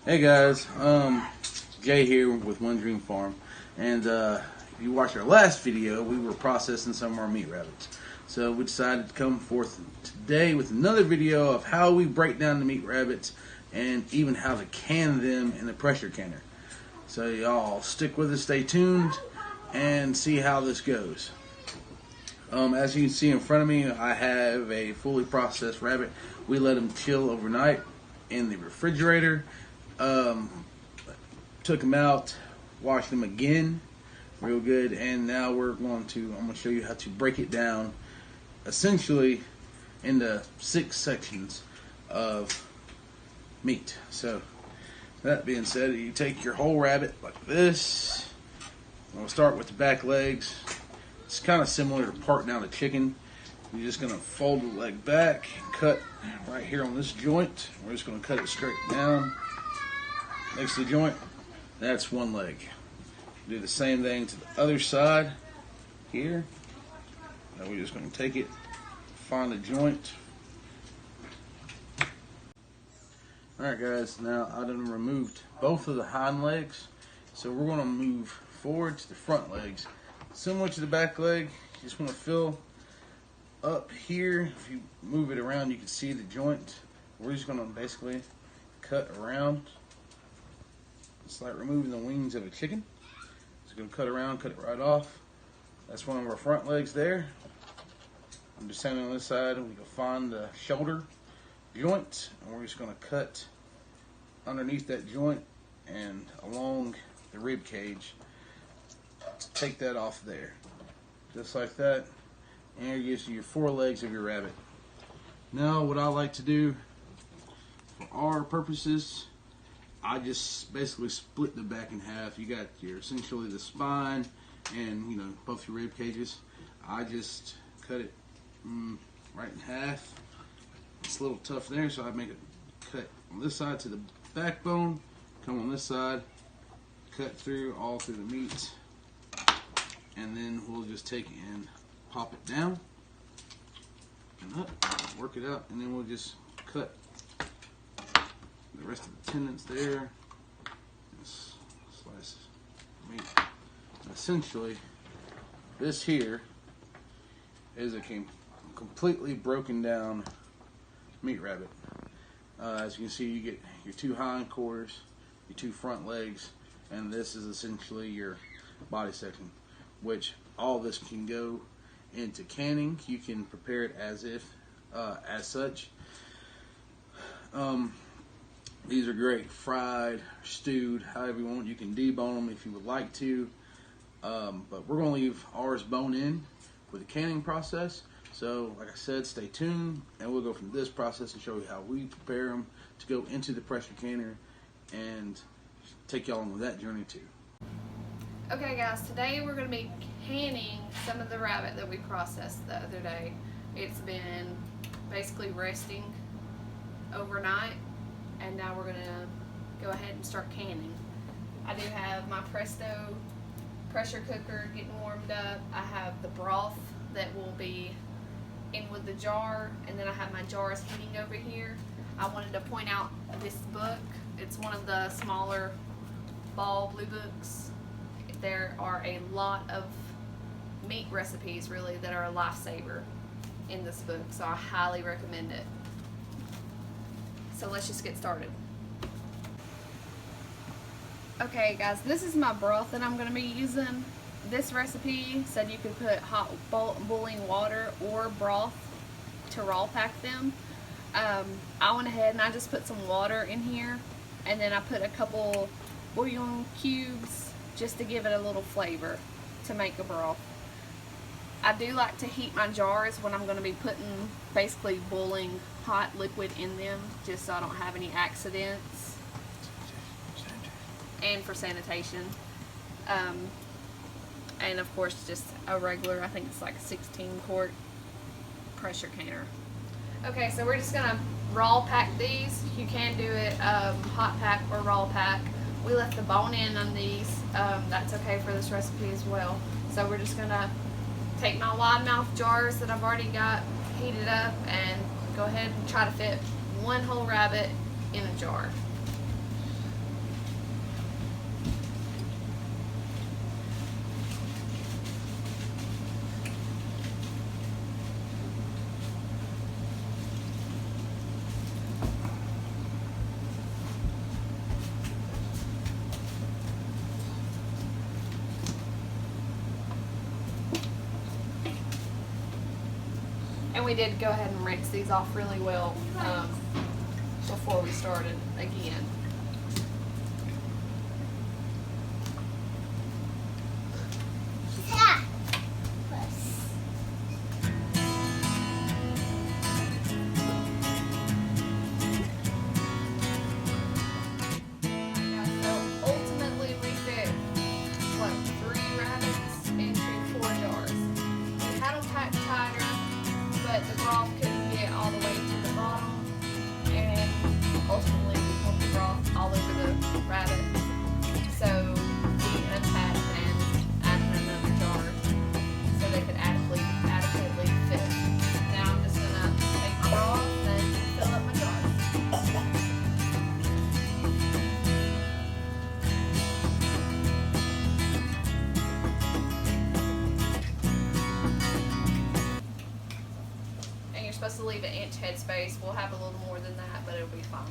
Hey guys, Jay here with One Dream Farm, and if you watched our last video, we were processing some of our meat rabbits. So we decided to come forth today with another video of how we break down the meat rabbits and even how to can them in the pressure canner. So y'all stick with us, stay tuned, and see how this goes. As you can see in front of me, I have a fully processed rabbit. We let them chill overnight in the refrigerator. Took them out, washed them again, real good, and now I'm going to show you how to break it down, essentially into 6 sections of meat. So that being said, you take your whole rabbit like this. We'll start with the back legs. It's kind of similar to parting out a chicken. You're just going to fold the leg back, cut right here on this joint. We're just going to cut it straight down next to the joint. That's one leg. Do the same thing to the other side here. Now we're just going to take it, find the joint. Alright guys, now I done removed both of the hind legs, so we're going to move forward to the front legs. Similar to the back leg, you just want to fill up here. If you move it around, you can see the joint. We're just going to basically cut around. It's like removing the wings of a chicken. Just going to cut around, cut it right off. That's one of our front legs there. I'm just standing on this side, and we can find the shoulder joint, and we're just going to cut underneath that joint and along the rib cage to take that off there. Just like that. And it gives you your 4 legs of your rabbit. Now what I like to do for our purposes, I just basically split the back in half. You got your essentially the spine and both your rib cages. I just cut it right in half. It's a little tough there, so I make a cut on this side to the backbone, come on this side, cut through all through the meat, and then we'll just take it and pop it down and up, work it out, and then we'll just cut the rest of the tendons there, and slice meat. Essentially, this here is a completely broken down meat rabbit. As you can see, you get your 2 hind quarters, your 2 front legs, and this is essentially your body section, which all this can go into canning. You can prepare it as such. These are great fried, stewed, however you want. You can debone them if you would like to, but we're going to leave ours bone in with the canning process. So like I said, stay tuned, and we'll go from this process and show you how we prepare them to go into the pressure canner and take y'all on that journey too. Okay guys, today we're going to be canning some of the rabbit that we processed the other day. It's been basically resting overnight, and now we're going to go ahead and start canning. I do have my Presto pressure cooker getting warmed up. I have the broth that will be in with the jar, and then I have my jars heating over here. I wanted to point out this book. It's one of the smaller Ball Blue books. There are a lot of meat recipes really that are a lifesaver in this book, so I highly recommend it. So let's just get started. Okay guys, this is my broth that I'm going to be using. This recipe said you could put hot boiling water or broth to raw pack them. I went ahead and I just put some water in here, and then I put a couple bouillon cubes just to give it a little flavor to make a broth. I do like to heat my jars when I'm going to be putting basically boiling hot liquid in them, just so I don't have any accidents, and for sanitation. And of course just a regular, I think it's like a 16 quart pressure canner. Okay, so we're just going to raw pack these. You can do it hot pack or raw pack. We left the bone in on these. That's okay for this recipe as well. So we're just going to take my wide mouth jars that I've already got heated up and go ahead and try to fit one whole rabbit in a jar. And we did go ahead and rinse these off really well before we started again. The broth couldn't get all the way to the bottom, and ultimately we pumped the broth all over the rabbit. So we unpacked and added another jar so they could adequately fit. Now I'm just gonna take my broth and fill up my jar. Supposed to leave an inch headspace. We'll have a little more than that, but it'll be fine.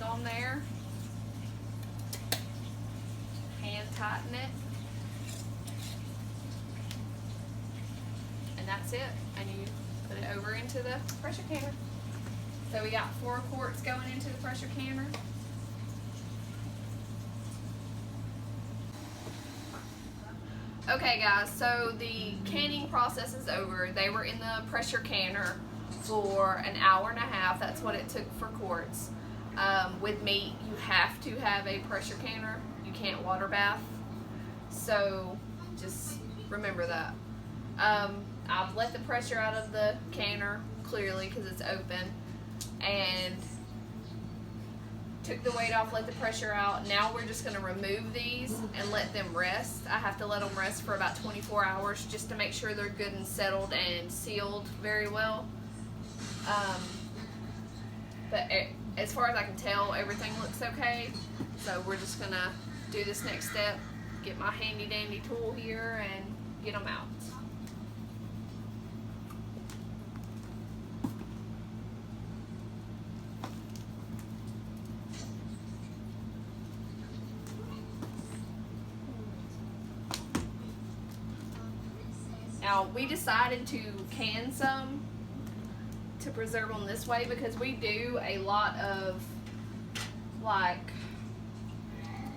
On there, hand tighten it, and that's it. And you put it over into the pressure canner. So we got 4 quarts going into the pressure canner. Okay guys, so the canning process is over. They were in the pressure canner for an hour and a half. That's what it took for quarts. With meat, you have to have a pressure canner. You can't water bath. So just remember that. I've let the pressure out of the canner clearly because it's open, and took the weight off, let the pressure out. Now we're just going to remove these and let them rest. I have to let them rest for about 24 hours just to make sure they're good and settled and sealed very well. But as far as I can tell, everything looks okay. So we're just going to do this next step, get my handy dandy tool here and get them out. Now, we decided to can some to preserve them this way because we do a lot of like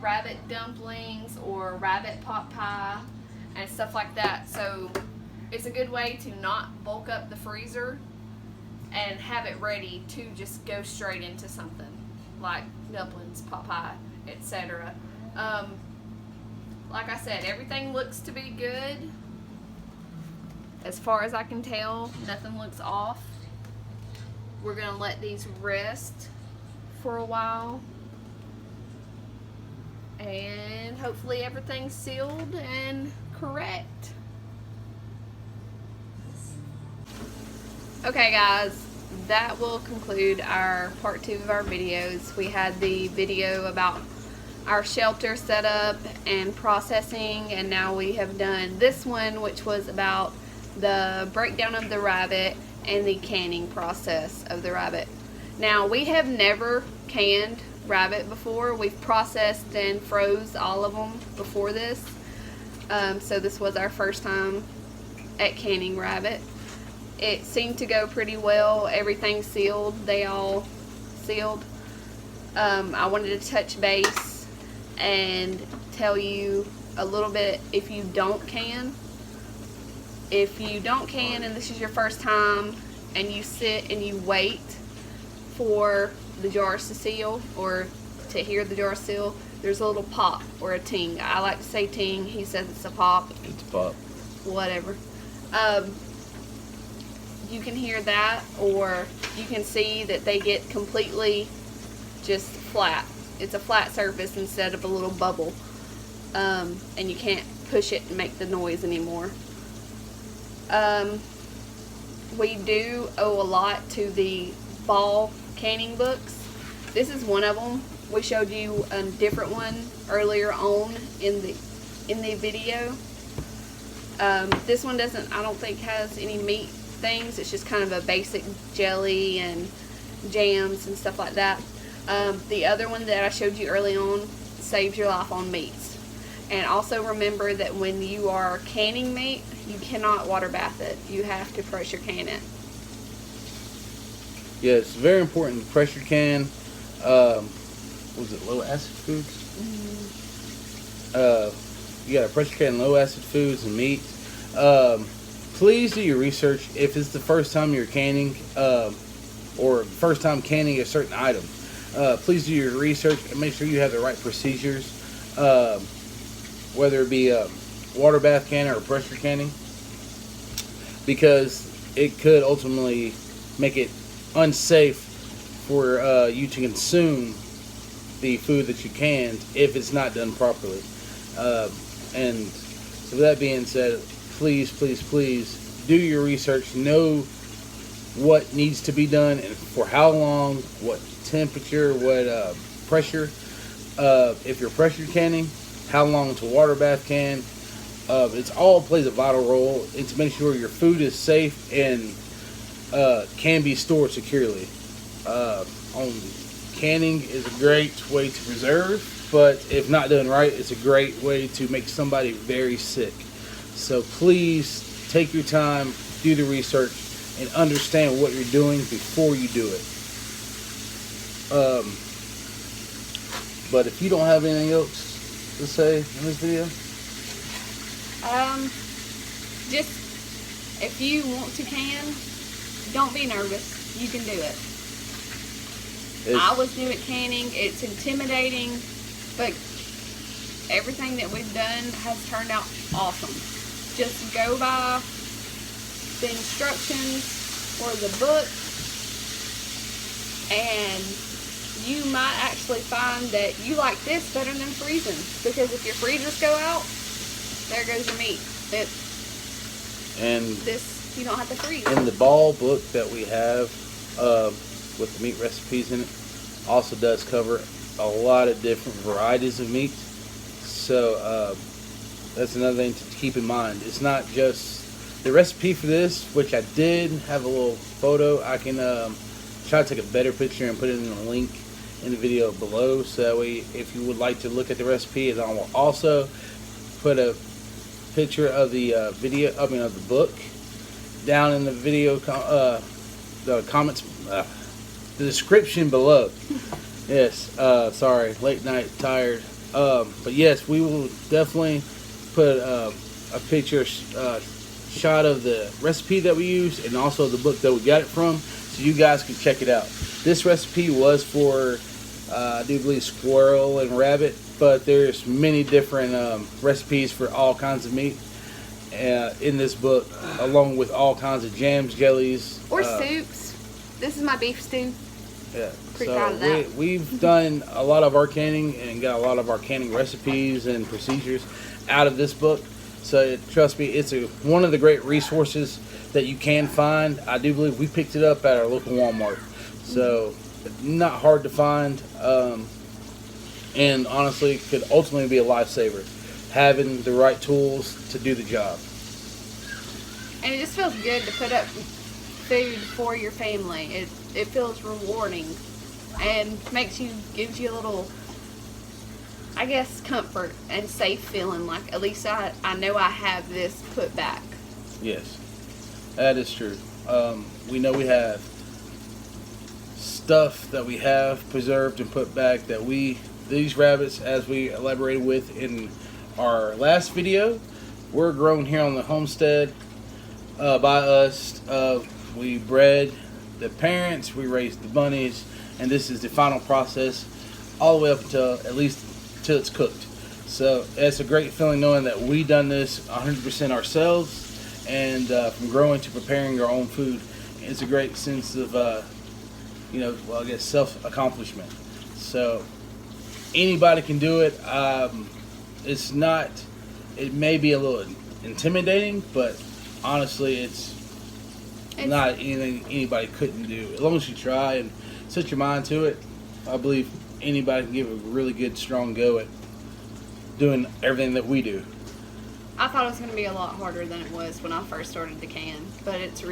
rabbit dumplings or rabbit pot pie and stuff like that. So It's a good way to not bulk up the freezer and have it ready to just go straight into something like dumplings, pot pie, etc. Like I said, everything looks to be good. As far as I can tell, nothing looks off. We're gonna let these rest for a while. And hopefully everything's sealed and correct. Okay guys, that will conclude our part 2 of our videos. We had the video about our shelter setup and processing, and now we have done this one, which was about the breakdown of the rabbit and the canning process of the rabbit. Now, we have never canned rabbit before. We've processed and froze all of them before this, so this was our first time at canning rabbit. It seemed to go pretty well. Everything sealed. They all sealed. I wanted to touch base and tell you a little bit if you don't can. If you don't can and this is your first time and you sit and you wait for the jars to seal or to hear the jar seal, there's a little pop or a ting. I like to say ting. He says it's a pop. It's a pop. Whatever. You can hear that, or you can see that they get completely just flat. It's a flat surface instead of a little bubble. And you can't push it and make the noise anymore. We do owe a lot to the Ball canning books. This is one of them. We showed you a different one earlier on in the video. This one doesn't, I don't think, has any meat things. It's just kind of a basic jelly and jams and stuff like that. The other one that I showed you early on saves your life on meats. And also remember that when you are canning meat, you cannot water bath it. You have to pressure can it. Yeah, it's very important to pressure can. Was it low acid foods? You got to pressure can low acid foods and meat. Please do your research if it's the first time you're canning or first time canning a certain item. Please do your research and make sure you have the right procedures, whether it be a water bath canning or pressure canning, because it could ultimately make it unsafe for you to consume the food that you canned if it's not done properly. And so with that being said, please do your research. Know what needs to be done and for how long, what temperature, what pressure. If you're pressure canning, how long to water bath can. It's all plays a vital role in to make sure your food is safe and can be stored securely. Canning is a great way to preserve, but if not done right, it's a great way to make somebody very sick. So please take your time, do the research, and understand what you're doing before you do it. But if you don't have anything else to say in this video, just if you want to can, don't be nervous. You can do it. I was new at canning. It's intimidating, but everything that we've done has turned out awesome. Just go by the instructions or the book, and you might actually find that you like this better than freezing, because if your freezers go out, there goes your meat. This you don't have to freeze. In the Ball book that we have with the meat recipes in it, also does cover a lot of different varieties of meat. So that's another thing to keep in mind. It's not just the recipe for this, which I did have a little photo. I can try to take a better picture and put it in a link in the video below, so that way if you would like to look at the recipe, and I will also put a picture of the of the book down in the video the comments, the description below. Yes, sorry, late night, tired. But yes, we will definitely put a picture shot of the recipe that we used and also the book that we got it from, so you guys can check it out. This recipe was for I do believe squirrel and rabbit, but there's many different recipes for all kinds of meat in this book, along with all kinds of jams, jellies, or soups. This is my beef stew. Yeah, Pretty proud of that. We've done a lot of our canning and got a lot of our canning recipes and procedures out of this book. So trust me, it's one of the great resources that you can find. I do believe we picked it up at our local Walmart, so not hard to find, and honestly could ultimately be a lifesaver, having the right tools to do the job. And it just feels good to put up food for your family. It feels rewarding and gives you a little, I guess, comfort and safe feeling, like at least I know I have this put back. Yes, that is true. We know we have stuff that we have preserved and put back that these rabbits, as we elaborated with in our last video, were grown here on the homestead by us. We bred the parents, we raised the bunnies, and this is the final process all the way up until at least till it's cooked. So it's a great feeling knowing that we done this 100% ourselves, and from growing to preparing our own food, it's a great sense of I guess self-accomplishment. So anybody can do it. It may be a little intimidating, but honestly it's not anything anybody couldn't do. As long as you try and set your mind to it, I believe anybody can give a really good, strong go at doing everything that we do. I thought it was going to be a lot harder than it was when I first started to can, but it's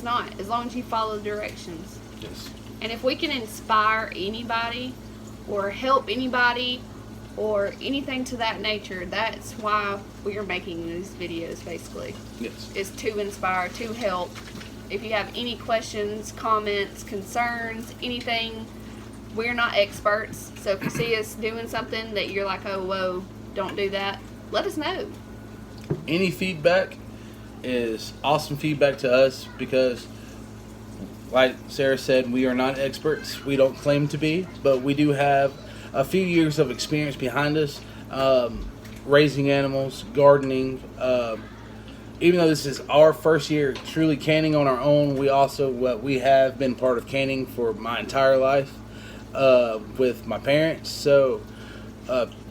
not, as long as you follow the directions. Yes. And if we can inspire anybody or help anybody or anything to that nature, that's why we are making these videos, basically. Yes. Is to inspire, to help. If you have any questions, comments, concerns, anything, we're not experts. So if you see us doing something that you're like, oh, whoa, don't do that, let us know. Any feedback is awesome feedback to us, because like Sarah said, we are not experts. We don't claim to be, but we do have a few years of experience behind us, raising animals, gardening. Even though this is our first year truly canning on our own, we have been part of canning for my entire life with my parents. So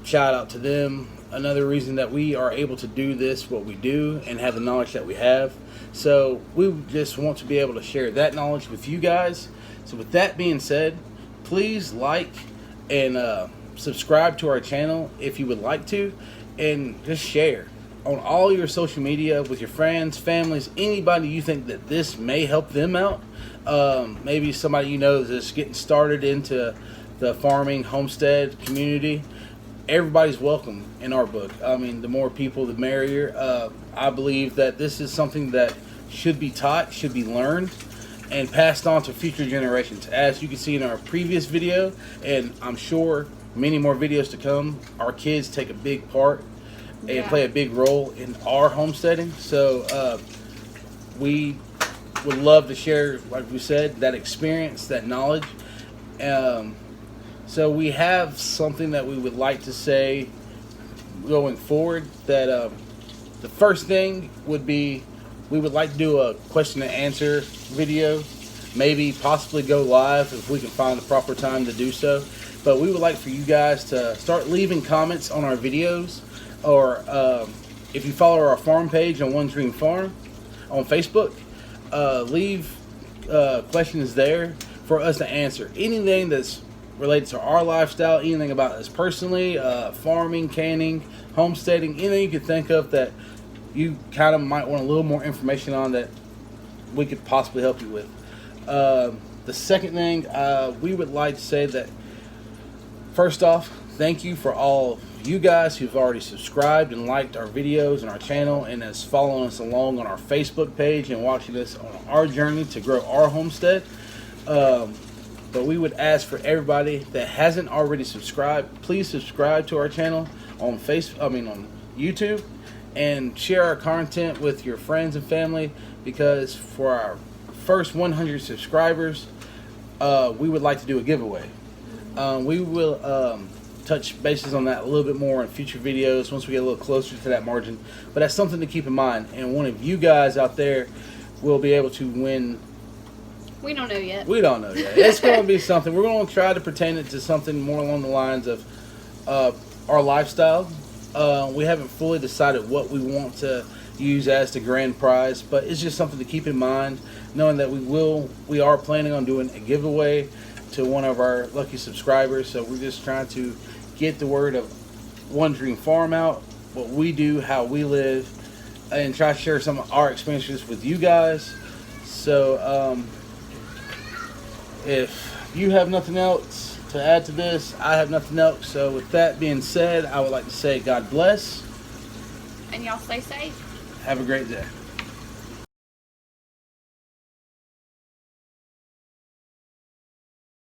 shout out to them. Another reason that we are able to do this, what we do, and have the knowledge that we have. So we just want to be able to share that knowledge with you guys. So with that being said, please like and subscribe to our channel if you would like to, and just share on all your social media with your friends, families, anybody you think that this may help them out. Maybe somebody you know that's getting started into the farming homestead community. Everybody's welcome in our book. I mean, the more people, the merrier. I believe that this is something that should be taught, should be learned, and passed on to future generations. As you can see in our previous video, and I'm sure many more videos to come, our kids take a big part and play a big role in our homesteading. So we would love to share, like we said, that experience, that knowledge. So we have something that we would like to say going forward, that the first thing would be, we would like to do a question and answer video, maybe possibly go live if we can find the proper time to do so. But we would like for you guys to start leaving comments on our videos, or if you follow our farm page on One Dream Farm on Facebook, leave questions there for us to answer. Anything that's related to our lifestyle, anything about us personally, farming, canning, homesteading, anything you could think of that you kind of might want a little more information on, that we could possibly help you with. The second thing, we would like to say that, first off, thank you for all you guys who've already subscribed and liked our videos and our channel, and is following us along on our Facebook page and watching us on our journey to grow our homestead. But we would ask for everybody that hasn't already subscribed, please subscribe to our channel on on YouTube, and share our content with your friends and family, because for our first 100 subscribers, we would like to do a giveaway. We will touch bases on that a little bit more in future videos once we get a little closer to that margin. But that's something to keep in mind. And one of you guys out there will be able to win. We don't know yet. We don't know yet. It's going to be something. We're going to try to pertain it to something more along the lines of our lifestyle. We haven't fully decided what we want to use as the grand prize, but it's just something to keep in mind, knowing that we are planning on doing a giveaway to one of our lucky subscribers. So we're just trying to get the word of One Dream Farm out, what we do, how we live, and try to share some of our experiences with you guys. So if you have nothing else to add to this, I have nothing else. So with that being said, I would like to say God bless. And y'all stay safe. Have a great day.